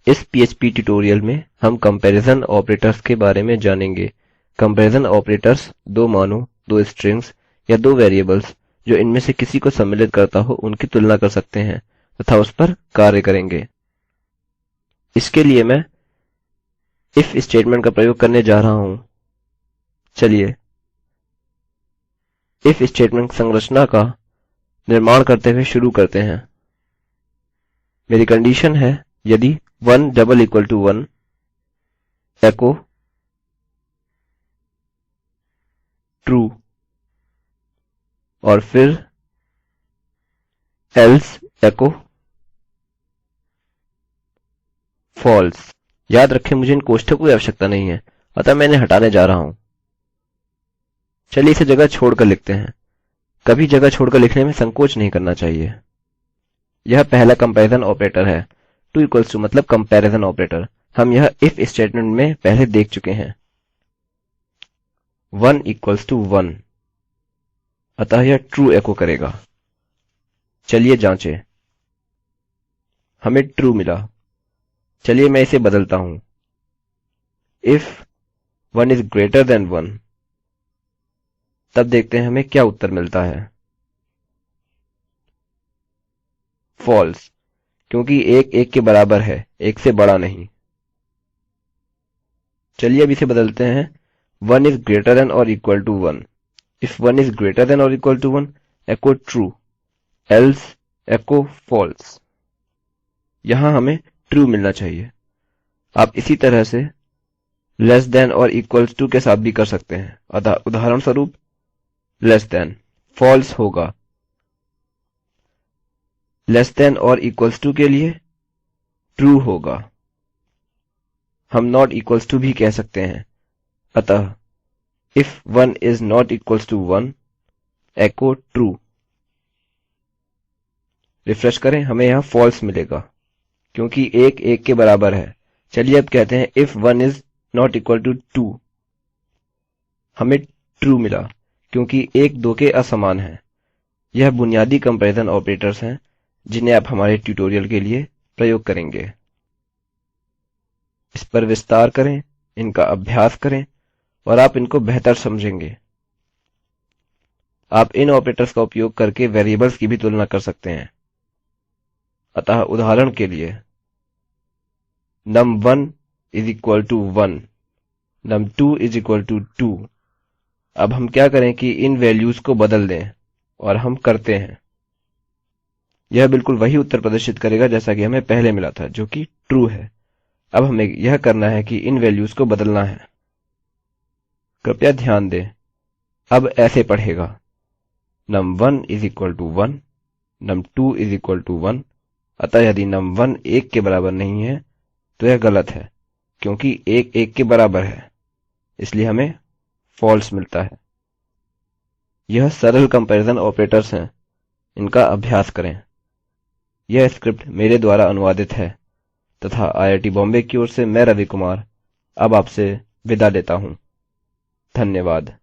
इस PHP tutorial में हम कंपैरिजन ऑपरेटर्स के बारे में जानेंगे। कंपैरिजन ऑपरेटर्स दो मानों, दो स्ट्रिंग्स या दो वेरिएबल्स जो इनमें से किसी को सम्मिलित करता हो उनकी तुलना कर सकते हैं तथा उस पर कार्य करेंगे। इसके लिए मैं if स्टेटमेंट का प्रयोग करने जा रहा हूँ। चलिए if स्टेटमेंट संरचना का निर्माण करते हुए शुरू करते हैं। मेरी कंडीशन है यदि 1 == 1 echo true और फिर else echo false। याद रखें मुझे इन कोष्ठकों की आवश्यकता नहीं है, अतः मैं इन्हें हटाने जा रहा हूँ। चलिए इसे जगह छोड़कर लिखते हैं। कभी जगह छोड़कर लिखने में संकोच नहीं करना चाहिए। यह पहला कंपैरिजन ऑपरेटर है। टू इक्वल्स टू मतलब कंपैरिजन ऑपरेटर। हम यह if स्टेटमेंट में पहले देख चुके हैं। 1 = 1 अतः यह ट्रू एको करेगा। चलिए जांचें। हमें ट्रू मिला। चलिए मैं इसे बदलता हूँ। if 1 is greater than 1 तब देखते हैं हमें क्या उत्तर मिलता है। false क्योंकि 1 1 के बराबर है, 1 से बड़ा नहीं। चलिए अब इसे बदलते हैं। 1 is greater than or equal to 1 if 1 is greater than or equal to 1 echo true else echo false। यहाँ हमें true मिलना चाहिए। आप इसी तरह से less than और equals to के साथ भी कर सकते हैं। उदाहरणस्वरूप less than false होगा। less than और equals to के लिए true होगा। हम not equals to भी कह सकते हैं। अतः if 1 is not equals to 1 echo true। Refresh करें, हमें यहाँ false मिलेगा क्योंकि 1 1 के बराबर है। चलिए अब कहते हैं if 1 is not equal to 2 हमें true मिला क्योंकि 1 2 के असमान है। यह बुनियादी कंपैरिजन ऑपरेटर्स हैं जिन्हें आप हमारे ट्यूटोरियल के लिए प्रयोग करेंगे। इस पर विस्तार करें, इनका अभ्यास करें और आप इनको बेहतर समझेंगे। आप इन ऑपरेटर्स का उपयोग करके वेरिएबल्स की भी तुलना कर सकते हैं। अतः उदाहरण के लिए num1 = 1 num2 = 2। अब हम क्या करें कि इन वैल्यूज को बदल दें और हम करते हैं। यह बिल्कुल वही उत्तर प्रदर्शित करेगा जैसा कि हमें पहले मिला था जो कि ट्रू है। अब हमें यह करना है कि इन वैल्यूज को बदलना है। कृपया ध्यान दें, अब ऐसे पढ़ेगा num1 = 1 num2 = 1 अतः यदि num1 1 के बराबर नहीं है तो यह गलत है क्योंकि 1 1 के बराबर है, इसलिए हमें false मिलता है। यह सरल कंपैरिजन ऑपरेटर्स हैं, इनका अभ्यास करें। यह स्क्रिप्ट मेरे द्वारा अनुवादित है तथा IIT बॉम्बे की ओर से मैं रवि कुमार अब आपसे विदा लेता हूँ। धन्यवाद।